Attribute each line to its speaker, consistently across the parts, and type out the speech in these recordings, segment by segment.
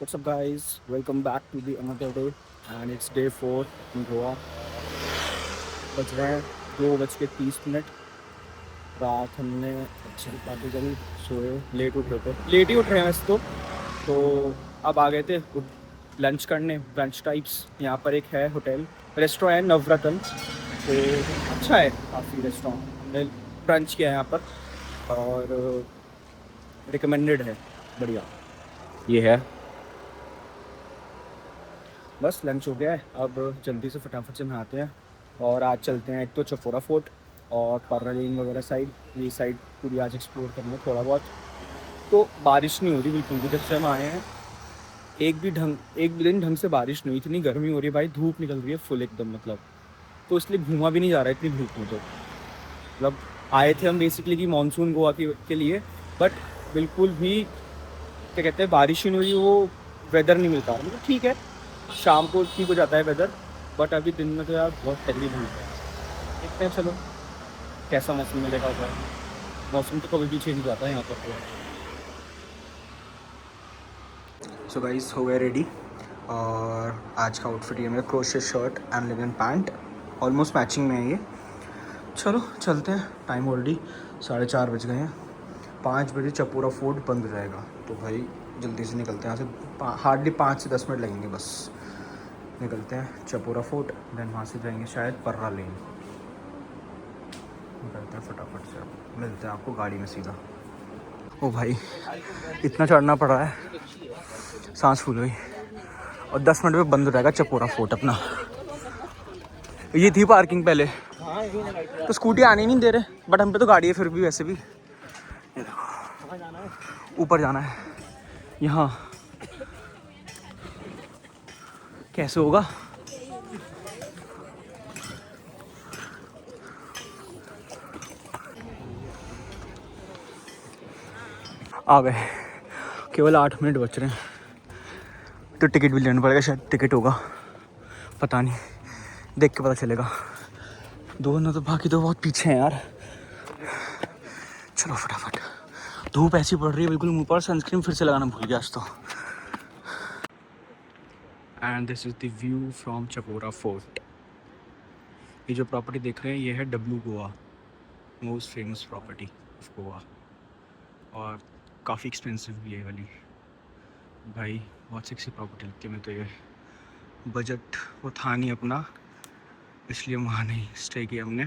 Speaker 1: What's up, guys? Welcome back to the another day, and it's day 4 in Goa. बज रहे हैं 2:30। रात हमने अच्छी पार्टी करी, सोए, लेट उठ रहे थे, लेट ही उठ रहे हैं वैसे तो अब आ गए थे लंच करने। ब्रंच टाइप्स यहाँ पर एक है होटल रेस्टोरेंट नवरत्न, तो अच्छा है काफ़ी रेस्टोरेंट। हमने ब्रंच किया है यहाँ पर और रिकमेंडेड है, बढ़िया। ये है, बस लंच हो गया है। अब जल्दी से फटाफट से नहाते हैं और आज चलते हैं एक तो चपोरा फोर्ट और पर्रालीन वगैरह साइड। ये साइड पूरी आज एक्सप्लोर करना है थोड़ा बहुत। तो बारिश नहीं हो रही बिल्कुल भी, जब से हम आए हैं एक भी दिन ढंग से बारिश नहीं हुई। इतनी गर्मी हो रही है भाई, धूप निकल रही है फुल एकदम, मतलब तो इसलिए घूमा भी नहीं जा रहा है इतनी धूप में। तो मतलब आए थे हम बेसिकली कि मानसून गोवा के लिए, बट बिल्कुल भी क्या कहते हैं बारिश ही नहीं हुई, वो वेदर नहीं मिलता। मतलब ठीक है, शाम को ठीक हो जाता है वेदर, बट अभी दिन में तो यार बहुत हैवी धूप है। देखते हैं चलो कैसा मौसम मिलेगा उधर। मौसम तो कभी भी चेंज हो जाता है यहाँ पर। सो गाइस हो गए रेडी, और आज का आउटफिट ये मेरा crochet shirt and linen pant, almost matching में है ये। चलो चलते हैं, टाइम ऑलरेडी 4:30 बज गए हैं। 5 बजे चपोरा फोर्ट बंद हो जाएगा, तो भाई जल्दी से निकलते हैं यहाँ से। हार्डली 5 से 10 मिनट लगेंगे बस। निकलते हैं चपोरा फोर्ट, देन वहाँ से जाएंगे शायद पर्रा लेन। निकलते हैं फटाफट से, अब मिलते हैं आपको गाड़ी में सीधा। ओ भाई इतना चढ़ना पड़ रहा है, सांस फूल गई। और 10 मिनट में बंद हो जाएगा चपोरा फोर्ट अपना। ये थी पार्किंग पहले, तो स्कूटी आने नहीं दे रहे, बट हम पे तो गाड़ी है फिर भी। वैसे भी ये देखो ऊपर जाना है, यहाँ कैसे होगा। आ गए, केवल 8 मिनट बच रहे हैं, तो टिकट भी लेना पड़ेगा शायद। टिकट होगा पता नहीं, देख के पता चलेगा। दोनों तो बाकी तो बहुत पीछे हैं यार। चलो फटाफट, धूप ऐसी पड़ रही है बिल्कुल मुंह पर, सनस्क्रीन फिर से लगाना भूल गया आज तो। And this is the view from Chapora fort. ये जो प्रॉपर्टी देख रहे हैं ये है W Goa, most famous property of Goa, और काफ़ी एक्सपेंसिव भी है वाली भाई। बहुत सेक्सी प्रॉपर्टी लगती है। मैं तो ये बजट वो था नहीं अपना, इसलिए वहाँ नहीं स्टे किया हमने।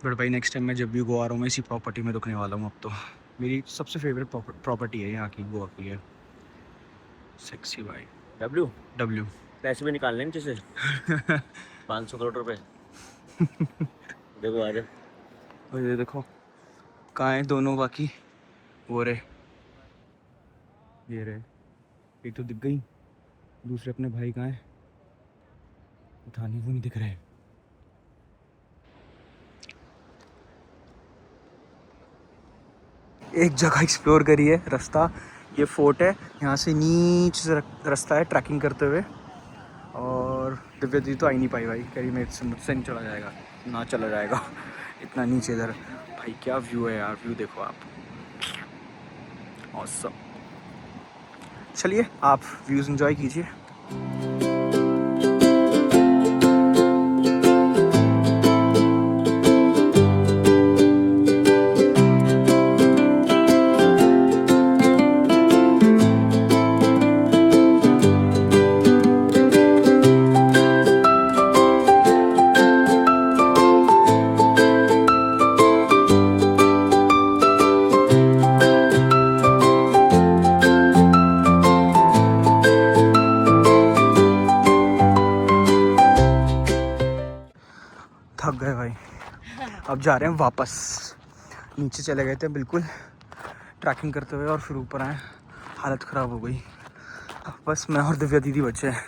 Speaker 1: बट भाई नेक्स्ट टाइम मैं जब भी गोवा आ रहा हूँ मैं इसी प्रॉपर्टी में रुकने वाला हूँ। अब तो मेरी सबसे फेवरेट प्रॉपर्टी है यहाँ की, गोवा की है। सेक्सी भाई।
Speaker 2: डब्ल्यू
Speaker 1: डब्ल्यू
Speaker 2: पैसे भी निकालने हैं जैसे 500 करोड़ रुपए। देखो आ जाओ।
Speaker 1: और ये देखो कहाँ है दोनों, बाकी वो रहे, ये रहे। एक तो दिख गई, दूसरे अपने भाई कहाँ है पता नहीं, वो नहीं दिख रहे। एक जगह एक्सप्लोर करी है, रास्ता ये फोर्ट है, यहाँ से नीचे से रास्ता है ट्रैकिंग करते हुए। और दिव्या दी तो आ ही नहीं पाई भाई, कह रही मेरे से मुझसे नहीं चला जाएगा, ना चला जाएगा इतना नीचे इधर। भाई क्या व्यू है यार, व्यू देखो आप, ऑसम। चलिए आप व्यूज़ एंजॉय कीजिए। थक गए भाई, अब जा रहे हैं वापस। नीचे चले गए थे बिल्कुल ट्रैकिंग करते हुए और फिर ऊपर आए, हालत ख़राब हो गई। बस मैं और दिव्या दीदी बचे हैं,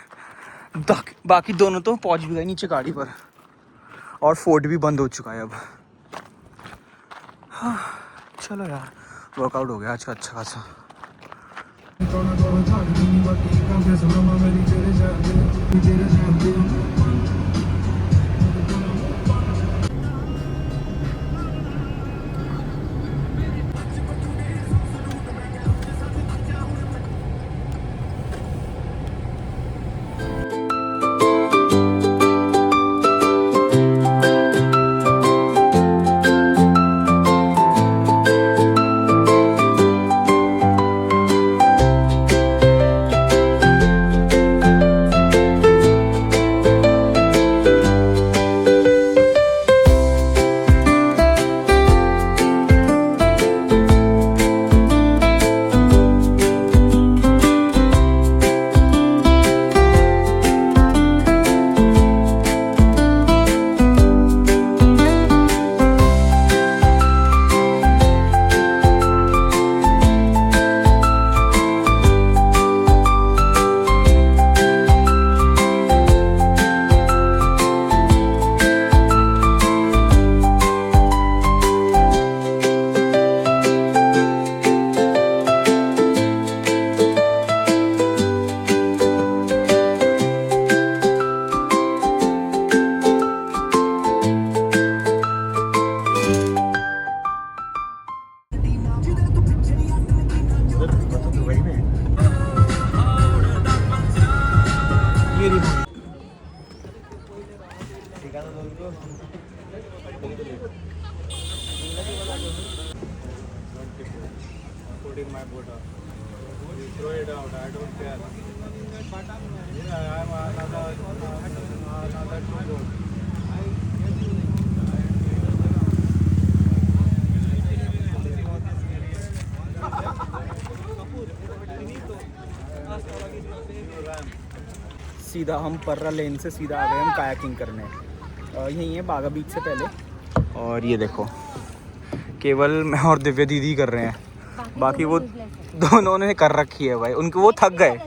Speaker 1: बाकी दोनों तो पहुंच भी गए नीचे गाड़ी पर, और फोर्ट भी बंद हो चुका है अब। हाँ चलो यार, वर्कआउट हो गया आज का अच्छा खासा। मेरी सीधा हम पर्रा लेन से सीधा आ गए हम कायाकिंग करने। यहीं है बागा बीच से पहले। और ये देखो केवल मैं और दिव्या दीदी कर रहे हैं, बाकी वो दोनों ने कर रखी है भाई। उनके वो थक गए,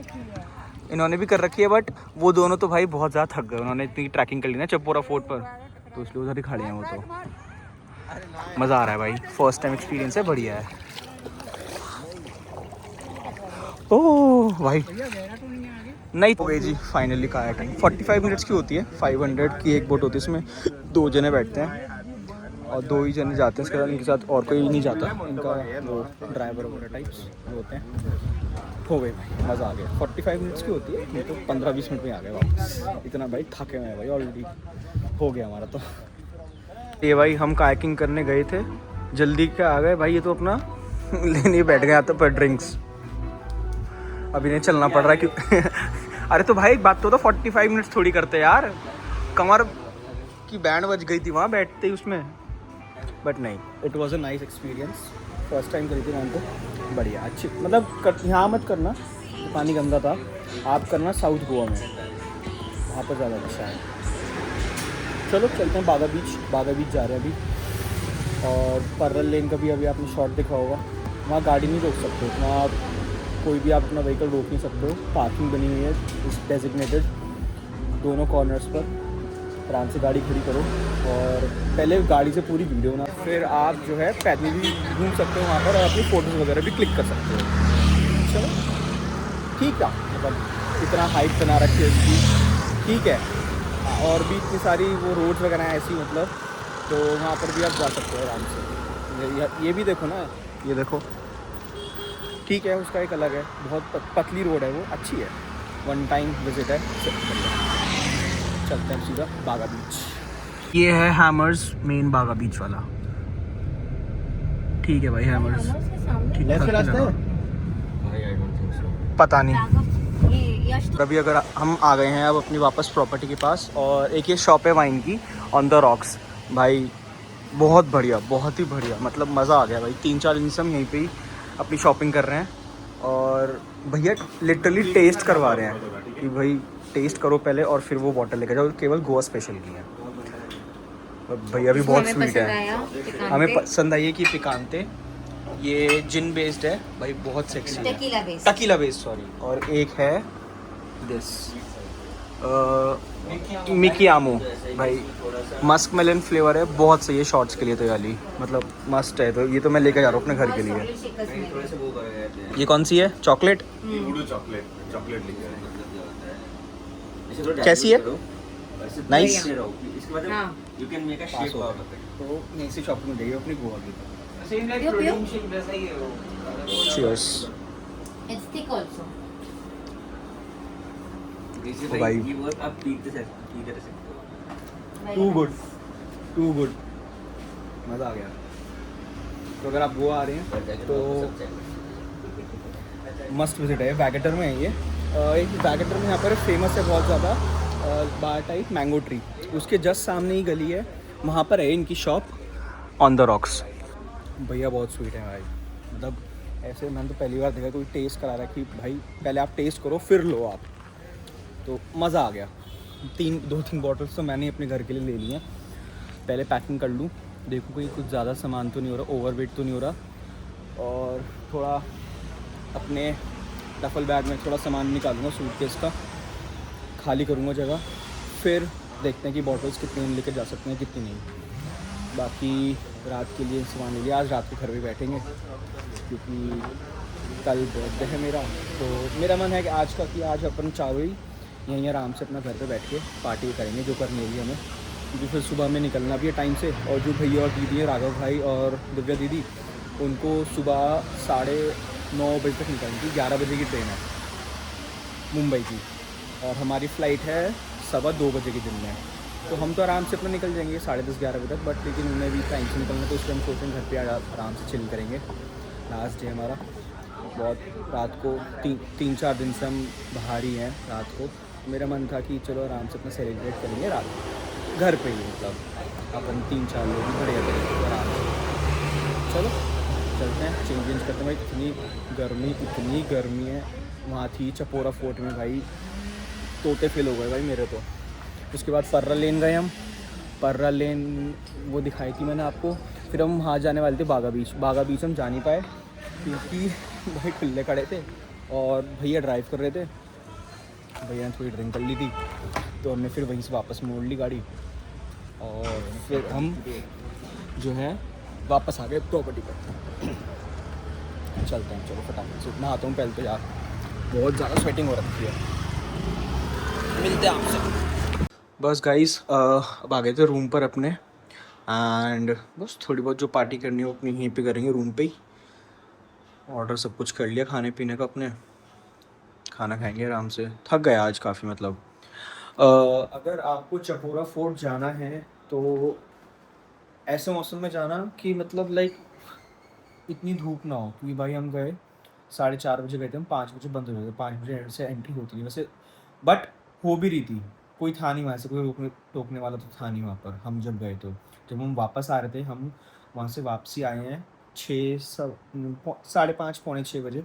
Speaker 1: इन्होंने भी कर रखी है, बट वो दोनों तो भाई बहुत ज़्यादा थक गए। उन्होंने इतनी ट्रैकिंग कर ली ना चपोरा फोर्ट पर, तो इसलिए उधर ही खड़े हैं वो। तो मज़ा आ रहा है भाई, फर्स्ट टाइम एक्सपीरियंस है, बढ़िया है। ओह भाई नहीं हो गई जी फाइनली कायाकिंग। 45 मिनट्स की होती है, 500 की एक बोट होती है, इसमें 2 जने बैठते हैं और 2 ही जने जाते हैं। इसके बाद इनके साथ और कोई नहीं जाता, इनका वो ड्राइवर वगैरह टाइप्स होते हैं। हो गए भाई, मज़ा आ गया। 45 मिनट्स की होती है, नहीं तो 15-20 मिनट में आ गए वापस। इतना भाई थके हुए हैं भाई, ऑलरेडी हो गया हमारा। तो ये भाई हम कायाकिंग करने गए थे, जल्दी क्या आ गए भाई, ये तो अपना लेने बैठ गए आता पर ड्रिंक्स। अभी नहीं चलना पड़ रहा है क्यों अरे तो भाई बात तो 45 मिनट्स थोड़ी करते यार, कमर की बैंड बज गई थी वहाँ बैठते ही उसमें। बट नहीं, it was a nice experience. First time करी थी वहाँ तो बढ़िया अच्छी, मतलब यहाँ मत करना, पानी गंदा था। आप करना साउथ गोवा में, वहाँ पर ज़्यादा अच्छा है। चलो चलते हैं बागा बीच। बागा बीच जा रहे हैं अभी। और पर्रल लेन का भी अभी आपने शॉट देखा होगा, वहाँ गाड़ी नहीं रोक सकते, वहाँ कोई भी आप अपना व्हीकल रोक नहीं सकते हो। पार्किंग बनी हुई है इस डेजिग्नेटेड दोनों कॉर्नर्स पर, आराम से गाड़ी खड़ी करो और पहले गाड़ी से पूरी वीडियो बना, फिर आप जो है पैदल भी घूम सकते हो वहाँ पर और अपनी फ़ोटोज़ वगैरह भी क्लिक कर सकते हो। चलो ठीक है, मतलब इतना हाइट बना रखी है इसकी, ठीक है। और भी इतनी सारी वो रोड्स वगैरह हैं ऐसी, मतलब तो वहाँ पर भी आप जा सकते हो आराम से। ये भी देखो ना, ये देखो, ठीक है, उसका एक अलग है, बहुत पतली रोड है वो, अच्छी है, वन टाइम विजिट है। चलते हैं सीधा बागा बीच। ये है हैमर्स मेन बागा बीच वाला, ठीक है भाई, हैमर्स ठीक है, पता नहीं। अभी अगर हम आ गए हैं अब अपनी वापस प्रॉपर्टी के पास, और एक ये शॉप है वाइन की ऑन द रॉक्स। भाई बहुत बढ़िया, बहुत ही बढ़िया, मतलब मज़ा आ गया भाई। 3-4 दिन से हम यहीं पे ही अपनी शॉपिंग कर रहे हैं, और भैया लिटरली टेस्ट करवा रहे हैं कि भाई टेस्ट करो पहले और फिर वो बॉटल लेकर जाओ, केवल गोवा स्पेशल की है। भैया भी बहुत स्वीट है, हमें पसंद आई है कि पिकांते, ये जिन बेस्ड है भाई, बहुत सेक्सी है, टकीला बेस्ड सॉरी। और एक है दिस मिकी आमो, भाई मस्क मेलन फ्लेवर है, बहुत सही है शॉर्ट्स के लिए तो याली, मतलब मस्त है। तो ये तो मैं लेकर जा रहा हूँ अपने घर के लिए। ये कौन सी है? चॉकलेट, कैसी है? नाइस। तो ऐसी शॉपिंग देगी अपनी गोवा की। Cheers.
Speaker 3: It's thick also.
Speaker 1: भाई टू गुड, टू गुड, मज़ा आ गया। तो अगर आप गोवा आ रहे हैं तो मस्ट विजिट है। वैगेटर में है ये, एक वैगेटर में यहाँ पर फेमस है बहुत ज़्यादा, बार टाइप मैंगो ट्री, उसके जस्ट सामने ही गली है, वहाँ पर है इनकी शॉप ऑन द रॉक्स। भैया बहुत स्वीट है भाई, मतलब ऐसे मैंने तो पहली बार देखा कोई टेस्ट करा रहा है कि भाई पहले आप टेस्ट करो फिर लो आप, तो मज़ा आ गया। 2-3 बॉटल्स तो मैंने अपने घर के लिए ले ली हैं। पहले पैकिंग कर लूँ, देखूँ कोई कुछ ज़्यादा सामान तो नहीं हो रहा, ओवरवेट तो नहीं हो रहा, और थोड़ा अपने डफल बैग में थोड़ा सामान निकालूंगा सूटकेस का, खाली करूँगा जगह, फिर देखते हैं कि बॉटल्स कितनी हम लेकर जा सकते हैं कितनी नहीं। बाकी रात के लिए सामान ले लिया, आज रात को घर पे बैठेंगे क्योंकि कल बर्थडे है मेरा, तो मेरा मन है कि आज आज अपन चारों ही यहीं आराम से अपना घर पे बैठ के पार्टी करेंगे, जो करनी होगी हमें, क्योंकि फिर सुबह में निकलना भी है टाइम से। और जो भैया और दीदी है, राघव भाई और दिव्या दीदी, उनको सुबह 9:30 बजे तक निकलनी थी, 11 बजे की ट्रेन है मुंबई की, और हमारी फ़्लाइट है 2:15 की दिन में। तो हम तो आराम से अपना निकल जाएंगे 10:30-11 बजे तक, बट लेकिन उन्हें भी टाइम से निकलना, तो इसलिए हम सोच रहे हैं घर पे आराम से चिल करेंगे। लास्ट डे हमारा, बहुत रात को 3-4 दिन से हम बाहर ही हैं रात को। मेरा मन था कि चलो आराम से अपना सेलिब्रेट करेंगे रात घर पे ही, मतलब अपन 3-4 लोग ही बढ़िया करेंगे आराम से। चलो चलते हैं, चेंज करते हैं भाई। इतनी गर्मी है। वहाँ थी चपोरा फोर्ट में भाई, तोते फेल हो गए भाई मेरे तो। उसके बाद पर्रा लेन गए हम। पर्रा लेन वो दिखाई थी मैंने आपको। फिर हम वहाँ जाने वाले थे बागा बीच। बागा बीच हम जा नहीं पाए क्योंकि भाई खुले खड़े थे और भैया ड्राइव कर रहे थे। भैया ने थोड़ी ड्रिंक कर ली थी, तो हमने फिर वहीं से वापस मोड़ ली गाड़ी और फिर हम जो है वापस आ गए प्रॉपर्टी पर। चलते हैं, चलो फटाफट से नहाता हूँ पहले तो यार, बहुत ज़्यादा स्वेटिंग हो रखी है। मिलते हैं आपसे। बस गाइस अब आ गए थे रूम पर अपने, एंड बस थोड़ी बहुत जो पार्टी करनी हो अपनी यहीं पे करेंगे रूम पे ही। ऑर्डर सब कुछ कर लिया खाने पीने का अपने, खाना खाएंगे आराम से। थक गया आज काफ़ी मतलब। अगर आपको चपोरा फोर्ट जाना है तो ऐसे मौसम में जाना कि मतलब लाइक इतनी धूप ना हो, क्योंकि भाई हम गए 4:30 बजे गए थे हम, 5 बजे बंद हो गए थे। 5 बजे से एंट्री होती थी वैसे, बट हो भी रही थी, कोई था नहीं वहाँ से, कोई रोकने टोकने वाला तो था नहीं वहाँ पर हम जब गए। तो जब हम वापस आ रहे थे, हम वहाँ से वापसी आए हैं 5:30 पौने 6 बजे,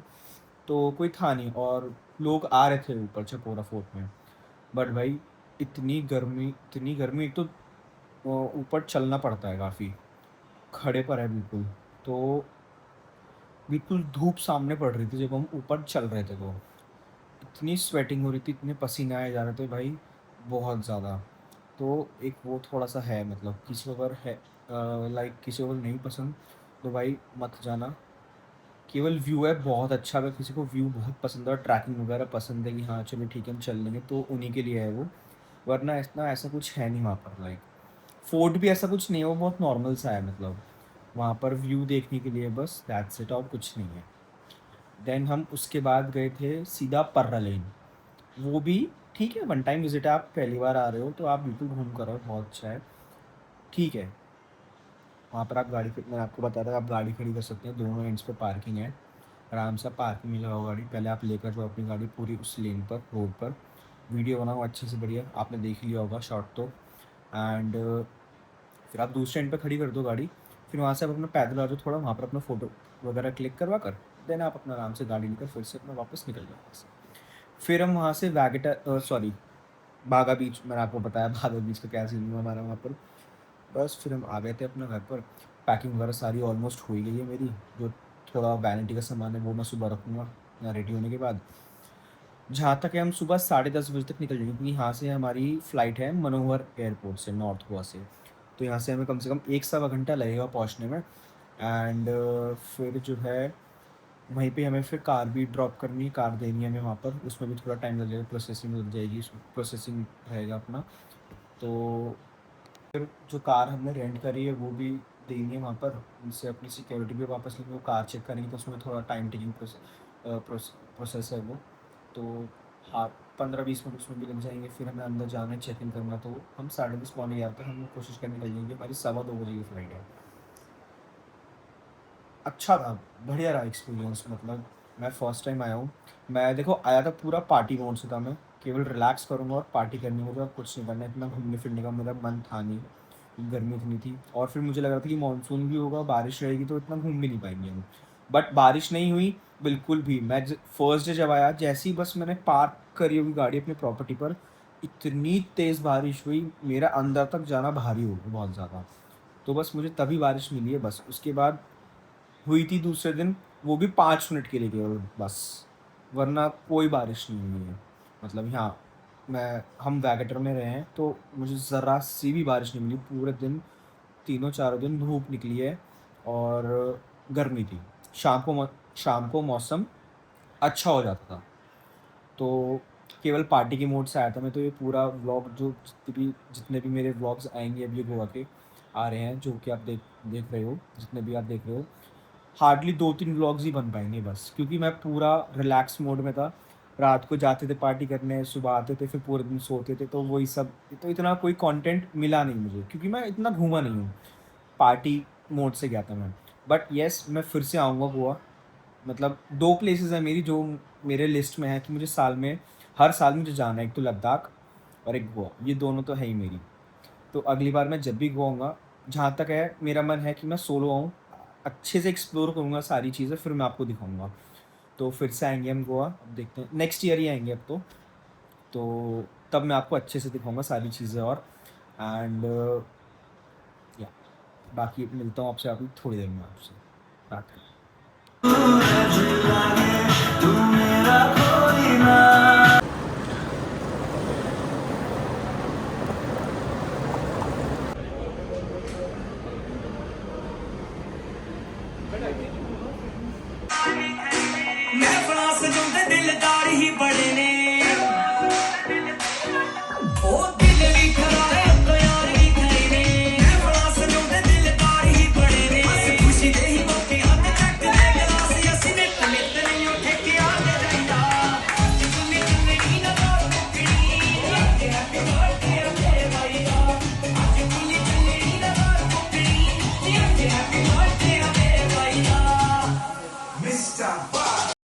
Speaker 1: तो कोई था नहीं और लोग आ रहे थे ऊपर चपोरा फोर्ट में। बट भाई इतनी गर्मी, एक तो ऊपर चलना पड़ता है काफ़ी, खड़े पर है बिल्कुल, तो बिल्कुल धूप सामने पड़ रही थी जब हम ऊपर चल रहे थे। तो इतनी स्वेटिंग हो रही थी, इतने पसीने आए जा रहे थे भाई, बहुत ज़्यादा। तो एक वो थोड़ा सा है, मतलब किसी को अगर है लाइक किसी को अगर नहीं पसंद तो भाई मत जाना। केवल व्यू है बहुत अच्छा, अगर किसी को व्यू बहुत पसंद है और ट्रैकिंग वगैरह पसंद है कि हाँ चलो ठीक है हम चल लेंगे, तो उन्हीं के लिए है वो। वरना इतना ऐसा कुछ है नहीं वहाँ पर। लाइक फोर्ट भी ऐसा कुछ नहीं है, वो बहुत नॉर्मल सा है, मतलब वहाँ पर व्यू देखने के लिए बस, दैट्स इट, और कुछ नहीं है। देन हम उसके बाद गए थे सीधा पर्रा लेन। वो भी ठीक है, वन टाइम विजिट है, आप पहली बार आ रहे हो तो आप बिल्कुल घूम कर आओ, बहुत अच्छा है, ठीक है। वहाँ पर आप गाड़ी, मैंने आपको बताया था आप गाड़ी खड़ी कर सकते हैं, दोनों एंड्स पे पार्किंग है, आराम से पार्किंग में लगाओ गाड़ी। पहले आप लेकर जाओ अपनी गाड़ी पूरी उस लेन पर, रोड पर, वीडियो बनाओ अच्छे से बढ़िया, आपने देख लिया होगा शॉट तो। एंड फिर आप दूसरे एंड पे खड़ी कर दो गाड़ी। फिर वहाँ से आप अपना पैदल आ जाओ थोड़ा, वहाँ पर अपना फ़ोटो वगैरह क्लिक करवा कर, देन आप अपना आराम से गाड़ी लेकर फिर से अपना वापस निकल जाओ वहाँ से। फिर हम वहाँ से सॉरी बागा बीच, मैंने आपको बताया बागा बीच का क्या सीन हुआ हमारा वहाँ पर। बस फिर हम आ गए थे अपना घर पर। पैकिंग वगैरह सारी ऑलमोस्ट हो ही गई है मेरी, जो थोड़ा वैनिटी का सामान है वो मैं सुबह रखूँगा यहाँ रेडी होने के बाद। जहाँ तक है हम सुबह 10:30 बजे तक निकल जाएंगे, क्योंकि यहाँ से हमारी फ़्लाइट है मनोहर एयरपोर्ट से, नॉर्थ गोवा से। तो यहाँ से हमें कम से कम 1 सवा घंटा लगेगा पहुँचने में। एंड फिर जो है वहीं पे हमें फिर कार भी ड्रॉप करनी है, कार देनी है हमें वहाँ पर, उसमें भी थोड़ा टाइम लग जाएगा, प्रोसेसिंग लग जाएगी, प्रोसेसिंग रहेगा अपना। तो फिर जो कार हमने रेंट करी है वो भी देनी है वहाँ पर, उनसे अपनी सिक्योरिटी भी वापस लेंगे, वो कार चेक करेंगे, तो उसमें थोड़ा टाइम टेकिंग प्रोसेस है वो। तो हाँ, 15-20 मिनट उसमें भी लग जाएंगे। फिर हमें अंदर जाना है, चेक इन करना, तो हम 10:30 पौने 11 तक हम कोशिश करने लग जाएंगे, हमारी 2:15 बजे की फ़्लाइट है। अच्छा था, बढ़िया रहा एक्सपीरियंस, मतलब मैं फ़र्स्ट टाइम आया हूँ। मैं देखो आया था पूरा पार्टी मोड से था, मैं केवल रिलैक्स करूँगा और पार्टी करनी मुझे, और कुछ नहीं करना, इतना घूमने फिरने का मेरा मन था नहीं, गर्मी इतनी थी। और फिर मुझे लग रहा था कि मानसून भी होगा, बारिश रहेगी, तो इतना घूम भी नहीं पाएंगे हम। बट बारिश नहीं हुई बिल्कुल भी। मैं फर्स्ट डे जब आया, जैसे ही बस मैंने पार्क करी होगी गाड़ी अपनी प्रॉपर्टी पर, इतनी तेज़ बारिश हुई, मेरा अंदर तक जाना भारी हो गया बहुत ज़्यादा। तो बस मुझे तभी बारिश मिली है बस। उसके बाद हुई थी दूसरे दिन, वो भी 5 मिनट के लिए केवल बस, वरना कोई बारिश नहीं हुई है। मतलब यहाँ हम वैगेटर में रहे हैं तो मुझे ज़रा सी भी बारिश नहीं मिली पूरे दिन, तीनों चारों दिन धूप निकली है और गर्मी थी। शाम को मौसम अच्छा हो जाता था। तो केवल पार्टी के मोड से आया था मैं, तो ये पूरा व्लॉग जो जितने भी मेरे व्लॉग्स आएंगे अभी गोवा के आ रहे हैं, जो कि आप देख देख रहे हो, जितने भी आप देख रहे हो, हार्डली 2-3 व्लॉग्स ही बन पाएंगे बस, क्योंकि मैं पूरा रिलैक्स मोड में था। रात को जाते थे पार्टी करने, सुबह आते थे, फिर पूरे दिन सोते थे, तो वही सब। तो इतना कोई कंटेंट मिला नहीं मुझे, क्योंकि मैं इतना घूमा नहीं हूँ, पार्टी मोड से गया था मैं। बट येस, मैं फिर से आऊँगा गोवा। मतलब 2 प्लेसेस हैं मेरी जो मेरे लिस्ट में है कि मुझे साल में, हर साल मुझे जाना है। एक तो लद्दाख और एक गोवा, ये दोनों तो है ही मेरी। तो अगली बार मैं जब भी गोवा आऊँगा, जहाँ तक है मेरा मन है कि मैं सोलो आऊँ, अच्छे से एक्सप्लोर करूँगा सारी चीज़ें, फिर मैं आपको दिखाऊँगा। तो फिर से आएँगे हम गोवा, अब देखते हैं, नेक्स्ट ईयर ही आएँगे अब तो तब मैं आपको अच्छे से दिखाऊँगा सारी चीज़ें। और एंड या बाकी मिलता हूँ आपसे अभी थोड़ी देर में, आपसे बात करते हैं।